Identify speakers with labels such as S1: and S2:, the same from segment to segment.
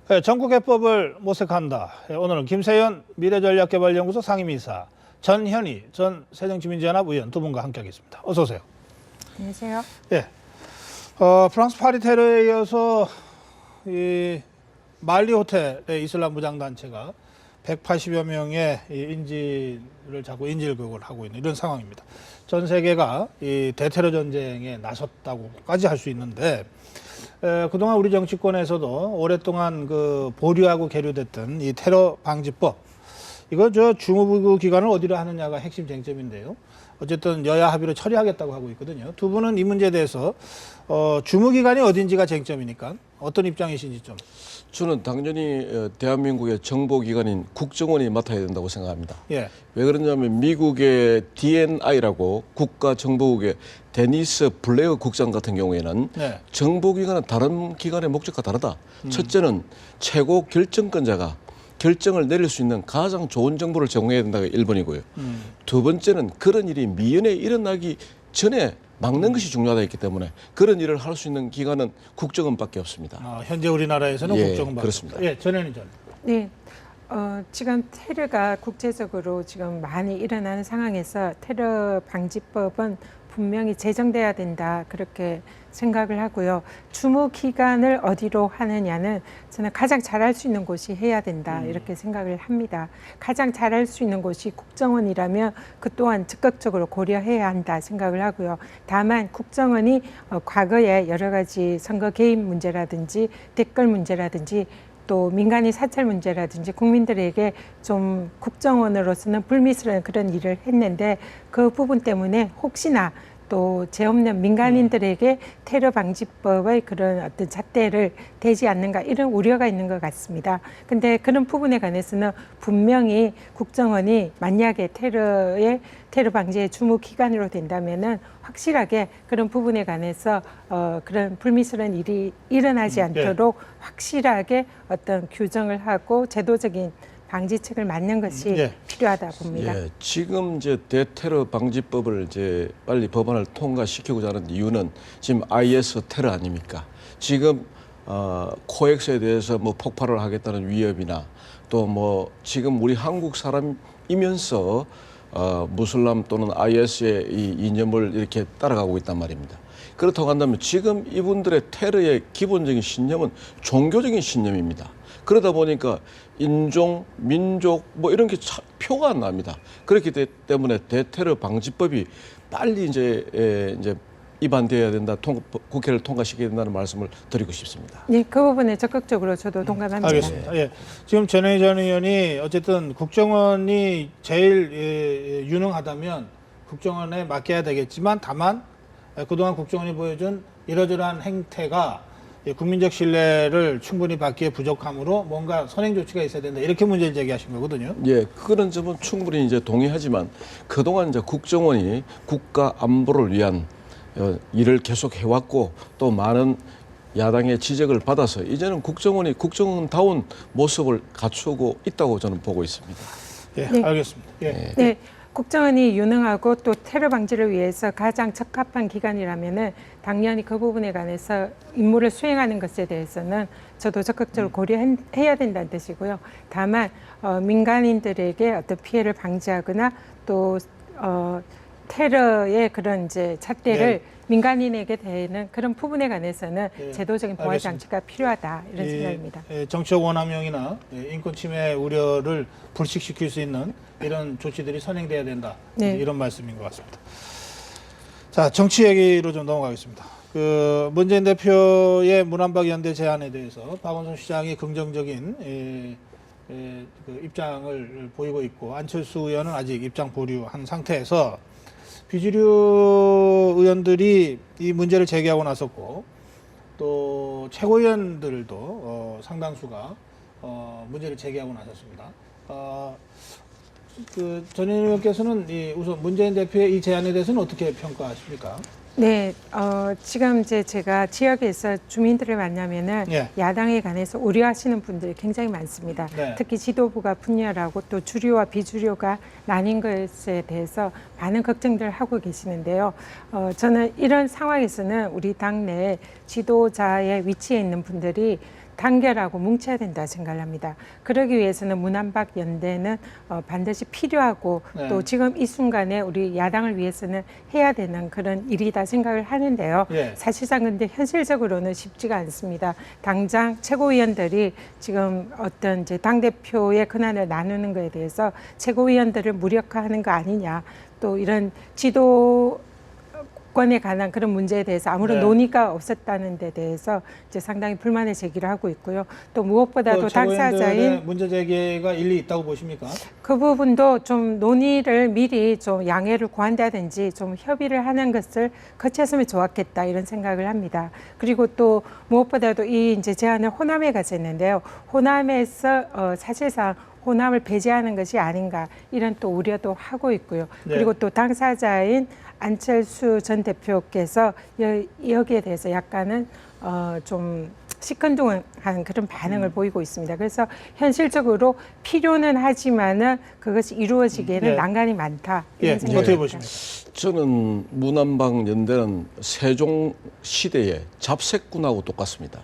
S1: 네, 전국해법을 모색한다. 오늘은 김세연 미래전략개발연구소 상임이사, 전현희 전 새정치민주연합 의원 두 분과 함께하겠습니다. 어서 오세요.
S2: 안녕하세요.
S1: 예, 프랑스 파리 테러에 이어서 이 말리 호텔의 이슬람 무장단체가 180여 명의 인질을 잡고 인질극을 하고 있는 이런 상황입니다. 전 세계가 이 대테러 전쟁에 나섰다고까지 할 수 있는데, 그동안 우리 정치권에서도 오랫동안 그 보류하고 계류됐던 이 테러 방지법, 이거 주무 기관을 어디로 하느냐가 핵심 쟁점인데요. 어쨌든 여야 합의로 처리하겠다고 하고 있거든요. 두 분은 이 문제에 대해서 주무 기관이 어딘지가 쟁점이니까 어떤 입장이신지 좀.
S3: 저는 당연히 대한민국의 정보기관인 국정원이 맡아야 된다고 생각합니다.
S1: 예.
S3: 왜 그러냐면 미국의 DNI라고 국가정보국의 데니스 블레어 국장 같은 경우에는
S1: 네.
S3: 정보기관은 다른 기관의 목적과 다르다. 첫째는 최고 결정권자가 결정을 내릴 수 있는 가장 좋은 정보를 제공해야 된다가 1번이고요. 두 번째는 그런 일이 미연에 일어나기 전에 막는 것이 중요하다 했기 때문에 그런 일을 할 수 있는 기관은 국정원밖에 없습니다.
S1: 현재 우리나라에서는
S3: 예,
S1: 국정원밖에
S3: 그렇습니다.
S1: 없다. 예, 전현희 전.
S2: 네. 지금 테러가 국제적으로 지금 많이 일어나는 상황에서 테러 방지법은 분명히 제정돼야 된다, 그렇게 생각을 하고요. 주무 기관을 어디로 하느냐는 저는 가장 잘할 수 있는 곳이 해야 된다, 이렇게 생각을 합니다. 가장 잘할 수 있는 곳이 국정원이라면 그 또한 적극적으로 고려해야 한다 생각을 하고요. 다만 국정원이 과거에 여러 가지 선거 개입 문제라든지 댓글 문제라든지 또 민간인 사찰 문제라든지 국민들에게 좀 국정원으로서는 불미스러운 그런 일을 했는데, 그 부분 때문에 혹시나 또 죄 없는 민간인들에게 테러 방지법의 그런 어떤 잣대를 대지 않는가, 이런 우려가 있는 것 같습니다. 근데 그런 부분에 관해서는 분명히 국정원이 만약에 테러 방지의 주무 기관으로 된다면은 확실하게 그런 부분에 관해서 그런 불미스러운 일이 일어나지 않도록 확실하게 어떤 규정을 하고 제도적인 방지책을 만든 것이 필요하다 봅니다.
S3: 예, 지금 이제 대테러 방지법을 이제 빨리 법안을 통과시키고자 하는 이유는 지금 IS 테러 아닙니까? 지금 코엑스에 대해서 뭐 폭발을 하겠다는 위협이나 또 뭐 지금 우리 한국 사람이면서 무슬람 또는 IS의 이 이념을 이렇게 따라가고 있단 말입니다. 그렇다고 한다면 지금 이분들의 테러의 기본적인 신념은 종교적인 신념입니다. 그러다 보니까 인종, 민족 뭐 이런 게 표가 안 납니다. 그렇기 때문에 대테러 방지법이 빨리 이제 입안되어야 된다, 국회를 통과시켜야 된다는 말씀을 드리고 싶습니다.
S2: 네, 그 부분에 적극적으로 저도 동감합니다.
S1: 알겠습니다. 예. 지금 전현희 전 의원이 어쨌든 국정원이 제일 유능하다면 국정원에 맡겨야 되겠지만, 다만 그동안 국정원이 보여준 이러저러한 행태가 국민적 신뢰를 충분히 받기에 부족하므로 뭔가 선행 조치가 있어야 된다, 이렇게 문제를 제기하신 거거든요.
S3: 예, 그런 점은 충분히 이제 동의하지만 그동안 이제 국정원이 국가 안보를 위한 일을 계속 해왔고 또 많은 야당의 지적을 받아서 이제는 국정원이 국정원다운 모습을 갖추고 있다고 저는 보고 있습니다.
S1: 예,
S2: 네.
S1: 알겠습니다. 예.
S2: 네, 국정원이 유능하고 또 테러 방지를 위해서 가장 적합한 기관이라면은 당연히 그 부분에 관해서 임무를 수행하는 것에 대해서는 저도 적극적으로 고려해야 된다는 뜻이고요. 다만 민간인들에게 어떤 피해를 방지하거나 또 테러의 그런 이제 잣대를 민간인에게 대는 그런 부분에 관해서는 제도적인 보완 장치가 필요하다, 이런 생각입니다.
S1: 정치적 원함형이나 인권 침해 우려를 불식시킬 수 있는 이런 조치들이 선행돼야 된다, 이런 말씀인 것 같습니다. 자, 정치 얘기로 좀 넘어가겠습니다. 그 문재인 대표의 문안박 연대 제안에 대해서 박원순 시장이 긍정적인 그 입장을 보이고 있고, 안철수 의원은 아직 입장 보류한 상태에서 비주류 의원들이 이 문제를 제기하고 나섰고, 또 최고위원들도 상당수가 문제를 제기하고 나섰습니다. 그 전현희 의원께서는 우선 문재인 대표의 이 제안에 대해서는 어떻게 평가하십니까?
S2: 네, 지금 이제 제가 지역에서 주민들을 만나면은 야당에 관해서 우려하시는 분들이 굉장히 많습니다. 특히 지도부가 분열하고 또 주류와 비주류가 나뉜 것에 대해서 많은 걱정들을 하고 계시는데요. 저는 이런 상황에서는 우리 당내 지도자의 위치에 있는 분들이 단결하고 뭉쳐야 된다 생각을 합니다. 그러기 위해서는 문안박 연대는 반드시 필요하고
S1: 네.
S2: 또 지금 이 순간에 우리 야당을 위해서는 해야 되는 그런 일이다 생각을 하는데요.
S1: 예.
S2: 사실상 근데 현실적으로는 쉽지가 않습니다. 당장 최고위원들이 지금 어떤 이제 당대표의 권한을 나누는 것에 대해서 최고위원들을 무력화하는 거 아니냐, 또 이런 지도 권에 관한 그런 문제에 대해서 아무런
S1: 네.
S2: 논의가 없었다는 데 대해서 이제 상당히 불만을 제기를 하고 있고요. 또 무엇보다도 당사자인
S1: 최고위원들의 문제 제기가 일리 있다고 보십니까?
S2: 그 부분도 좀 논의를 미리 좀 양해를 구한다든지 좀 협의를 하는 것을 거쳤으면 좋았겠다 이런 생각을 합니다. 그리고 또 무엇보다도 이 이제 제안을 호남에 가졌는데요. 호남에서 사실상 호남을 배제하는 것이 아닌가 이런 또 우려도 하고 있고요.
S1: 네.
S2: 그리고 또 당사자인 안철수 전 대표께서 여기에 대해서 약간은 좀 시큰둥한 그런 반응을 보이고 있습니다. 그래서 현실적으로 필요는 하지만은 그것이 이루어지기에는
S1: 네.
S2: 난관이 많다
S1: 예,
S2: 이런 생각이
S1: 어떻게
S2: 듭니다.
S1: 보십니까?
S3: 저는 문안박 연대는 세종 시대의 잡색군하고 똑같습니다.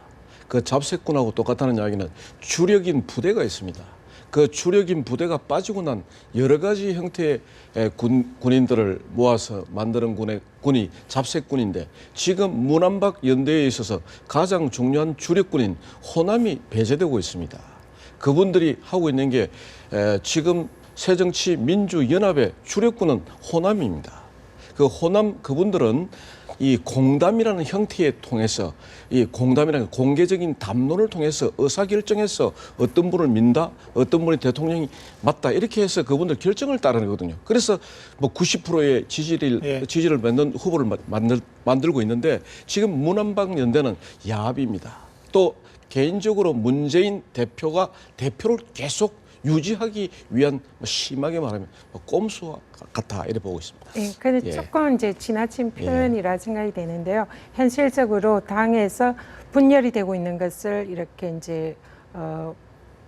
S3: 그 잡색군하고 똑같다는 이야기는 주력인 부대가 있습니다. 그 주력인 부대가 빠지고 난 여러 가지 형태의 군인들을 모아서 만드는 군이 잡색군인데, 지금 문안박 연대에 있어서 가장 중요한 주력군인 호남이 배제되고 있습니다. 그분들이 하고 있는 게 지금 새정치민주연합의 주력군은 호남입니다. 그 호남 그분들은 이 공담이라는 형태에 통해서, 이 공담이라는 공개적인 담론을 통해서 의사결정해서 어떤 분을 민다, 어떤 분이 대통령이 맞다, 이렇게 해서 그분들 결정을 따르거든요. 그래서 뭐 90%의 지지를 받는 후보를 만들고 있는데, 지금 문안박 연대는 야합입니다. 또 개인적으로 문재인 대표가 대표를 계속 유지하기 위한 심하게 말하면 꼼수와 같아 이렇게 보고 있습니다.
S2: 네, 그래서
S3: 예.
S2: 조금 이제 지나친 표현이라 생각이 되는데요. 현실적으로 당에서 분열이 되고 있는 것을 이렇게 이제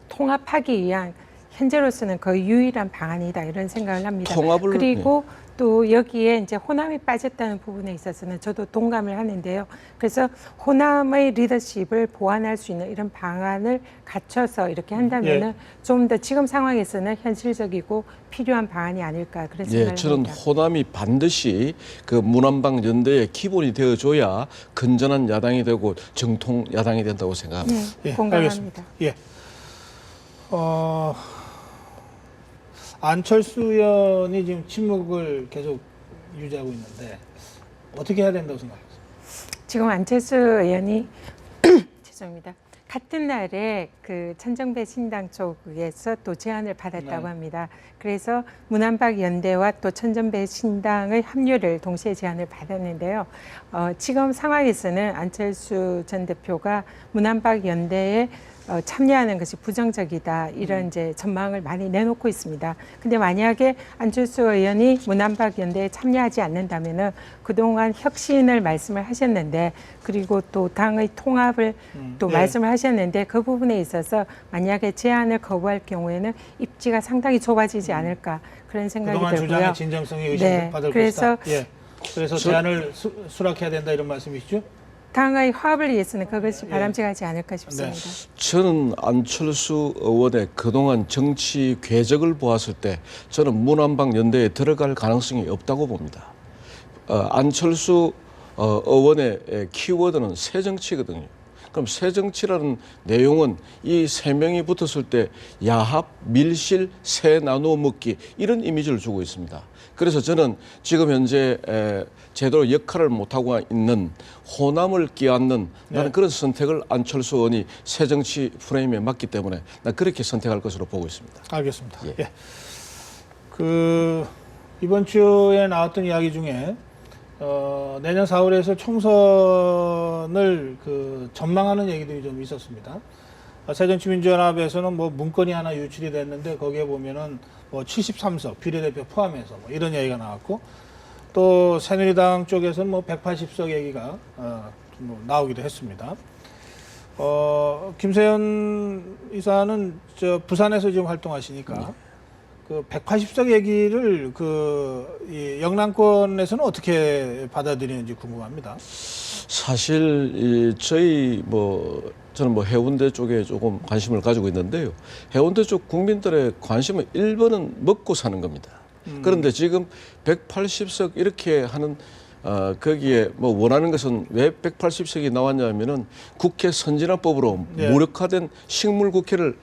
S2: 통합하기 위한 현재로서는 거의 유일한 방안이다 이런 생각을 합니다.
S3: 통합을,
S2: 그리고 또 여기에 이제 호남이 빠졌다는 부분에 있어서는 저도 동감을 하는데요. 그래서 호남의 리더십을 보완할 수 있는 이런 방안을 갖춰서 이렇게 한다면은 좀 더 지금 상황에서는 현실적이고 필요한 방안이 아닐까 그런 생각을
S3: 저는
S2: 합니다.
S3: 호남이 반드시 그 문안박 연대의 기본이 되어줘야 건전한 야당이 되고 정통 야당이 된다고 생각합니다.
S1: 예,
S2: 공감합니다.
S1: 알겠습니다. 예. 안철수 의원이 지금 침묵을 계속 유지하고 있는데 어떻게 해야 된다고 생각하세요?
S2: 지금 안철수 의원이 죄송합니다. 같은 날에 그 천정배 신당 쪽에서 또 제안을 받았다고
S1: 네.
S2: 합니다. 그래서 문안박 연대와 또 천정배 신당의 합류를 동시에 제안을 받았는데요. 지금 상황에서는 안철수 전 대표가 문안박 연대에 참여하는 것이 부정적이다 이런 이제 전망을 많이 내놓고 있습니다. 근데 만약에 안철수 의원이 문안박 연대에 참여하지 않는다면은 그동안 혁신을 말씀을 하셨는데, 그리고 또 당의 통합을 또
S1: 예.
S2: 말씀을 하셨는데, 그 부분에 있어서 만약에 제안을 거부할 경우에는 입지가 상당히 좁아지지 않을까 그런 생각이
S1: 그동안
S2: 들고요.
S1: 주장의 진정성이
S2: 네,
S1: 의심받을
S2: 그래서
S1: 것이다. 예. 그래서 제안을 수락해야 된다 이런 말씀이시죠?
S2: 당의 화합을 위해서는 그것이 바람직하지 않을까 싶습니다.
S3: 저는 안철수 의원의 그동안 정치 궤적을 보았을 때 저는 문안박 연대에 들어갈 가능성이 없다고 봅니다. 안철수 의원의 키워드는 새정치거든요. 그럼 새정치라는 내용은 이 세 명이 붙었을 때 야합, 밀실, 새 나누어 먹기 이런 이미지를 주고 있습니다. 그래서 저는 지금 현재 제대로 역할을 못하고 있는 호남을 끼얹는 나는 그런 선택을 안철수 의원이 새정치 프레임에 맞기 때문에 난 그렇게 선택할 것으로 보고 있습니다.
S1: 알겠습니다.
S3: 예.
S1: 예. 이번 주에 나왔던 이야기 중에 내년 4월에서 총선을 전망하는 얘기들이 좀 있었습니다. 새정치민주연합에서는 뭐 문건이 하나 유출이 됐는데 거기에 보면은 뭐 73석 비례대표 포함해서 뭐 이런 얘기가 나왔고, 또 새누리당 쪽에서는 뭐 180석 얘기가 뭐 나오기도 했습니다. 김세현 이사는 부산에서 지금 활동하시니까 그 180석 얘기를 이 영남권에서는 어떻게 받아들이는지 궁금합니다.
S3: 사실 저희 저는 해운대 쪽에 조금 관심을 가지고 있는데요. 해운대 쪽 국민들의 관심은 1번은 먹고 사는 겁니다. 그런데 지금 180석 이렇게 하는 거기에 원하는 것은 왜 180석이 나왔냐면은 국회 선진화법으로
S1: 예.
S3: 무력화된 식물 국회를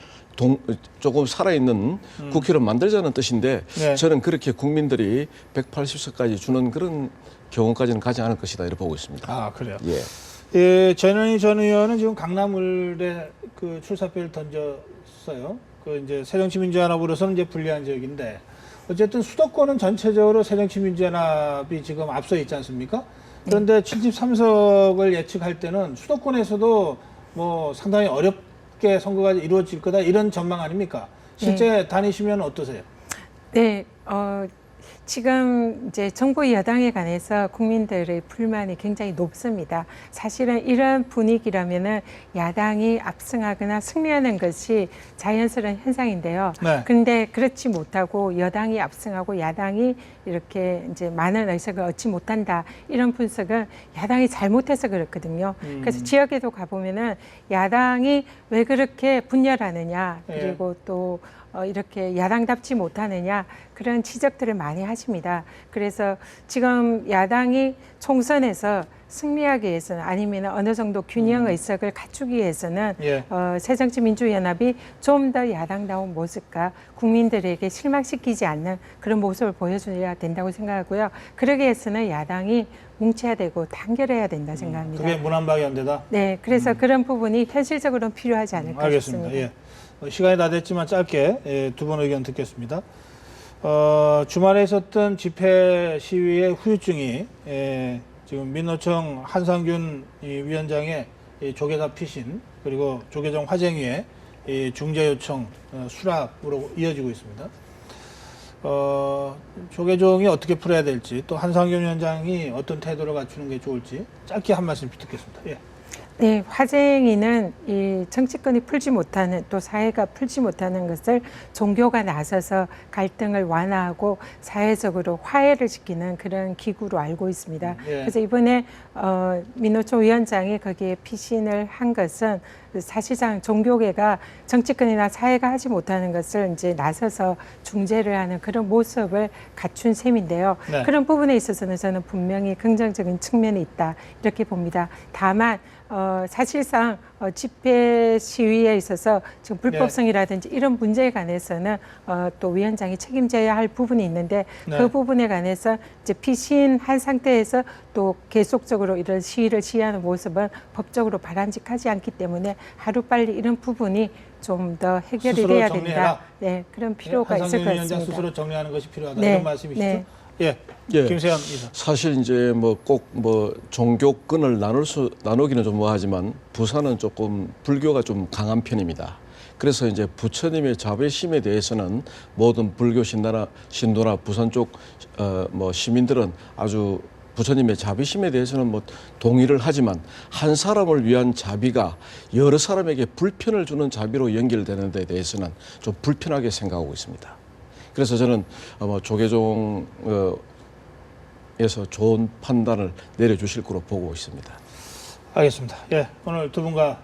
S3: 조금 살아있는 국회를 만들자는 뜻인데
S1: 예.
S3: 저는 그렇게 국민들이 180석까지 주는 그런 경우까지는 가지 않을 것이다 이렇게 보고 있습니다.
S1: 아, 그래요.
S3: 예.
S1: 예, 전현희 전 의원은 지금 강남을에 그 출사표를 던졌어요. 그 이제 새정치민주연합으로서는 이제 불리한 지역인데 어쨌든 수도권은 전체적으로 새정치민주연합이 지금 앞서 있지 않습니까? 그런데 73석을 예측할 때는 수도권에서도 뭐 상당히 어렵게 선거가 이루어질 거다 이런 전망 아닙니까? 실제 다니시면 어떠세요?
S2: 네, 지금 이제 정부 여당에 관해서 국민들의 불만이 굉장히 높습니다. 사실은 이런 분위기라면은 야당이 압승하거나 승리하는 것이 자연스러운 현상인데요.
S1: 네.
S2: 그런데 그렇지 못하고 여당이 압승하고 야당이 이렇게 이제 많은 의석을 얻지 못한다. 이런 분석은 야당이 잘못해서 그렇거든요. 그래서 지역에도 가보면은 야당이 왜 그렇게 분열하느냐, 그리고 또 이렇게 야당답지 못하느냐 그런 지적들을 많이 하십니다. 그래서 지금 야당이 총선에서 승리하기 위해서는 아니면 어느 정도 균형 의석을 갖추기 위해서는
S1: 예.
S2: 새정치민주연합이 좀 더 야당다운 모습과 국민들에게 실망시키지 않는 그런 모습을 보여줘야 된다고 생각하고요. 그러기 위해서는 야당이 뭉쳐야 되고 단결해야 된다 생각합니다.
S1: 그게 문안박연대다.
S2: 네, 그래서 그런 부분이 현실적으로는 필요하지 않을까
S1: 알겠습니다.
S2: 싶습니다.
S1: 예. 시간이 다 됐지만 짧게 두 분 의견 듣겠습니다. 주말에 있었던 집회 시위의 후유증이 지금 민노총 한상균 위원장의 조계사 피신 그리고 조계종 화쟁위의 중재 요청 수락으로 이어지고 있습니다. 조계종이 어떻게 풀어야 될지 또 한상균 위원장이 어떤 태도를 갖추는 게 좋을지 짧게 한 말씀 듣겠습니다. 예.
S2: 네, 화쟁이는 이 정치권이 풀지 못하는 또 사회가 풀지 못하는 것을 종교가 나서서 갈등을 완화하고 사회적으로 화해를 시키는 그런 기구로 알고 있습니다.
S1: 예.
S2: 그래서 이번에 민노총 위원장이 거기에 피신을 한 것은 사실상 종교계가 정치권이나 사회가 하지 못하는 것을 이제 나서서 중재를 하는 그런 모습을 갖춘 셈인데요.
S1: 네.
S2: 그런 부분에 있어서는 저는 분명히 긍정적인 측면이 있다 이렇게 봅니다. 다만 사실상 집회 시위에 있어서 지금 불법성이라든지 이런 문제에 관해서는 또 위원장이 책임져야 할 부분이 있는데
S1: 네.
S2: 그 부분에 관해서 이제 피신한 상태에서 또 계속적으로 이런 시위를 시위하는 모습은 법적으로 바람직하지 않기 때문에 하루빨리 이런 부분이 좀 더 해결이
S1: 스스로
S2: 돼야
S1: 정리해라.
S2: 된다. 네, 그런 필요가 있을
S1: 한상균
S2: 것
S1: 위원장
S2: 같습니다.
S1: 스스로 정리하는 것이 필요하다
S2: 네.
S1: 이런 말씀이시죠?
S2: 네.
S1: 예.
S3: 예.
S1: 김세현 이사.
S3: 사실 이제 꼭 종교권을 나누기는 좀 뭐하지만 부산은 조금 불교가 좀 강한 편입니다. 그래서 이제 부처님의 자비심에 대해서는 모든 불교 신도나 부산 쪽 시민들은 아주 부처님의 자비심에 대해서는 동의를 하지만 한 사람을 위한 자비가 여러 사람에게 불편을 주는 자비로 연결되는 데 대해서는 좀 불편하게 생각하고 있습니다. 그래서 저는 아마 조계종 에서 좋은 판단을 내려주실 거로 보고 있습니다.
S1: 알겠습니다. 예, 오늘 두 분과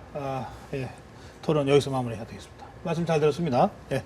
S1: 토론 여기서 마무리해야 되겠습니다. 말씀 잘 들었습니다. 예.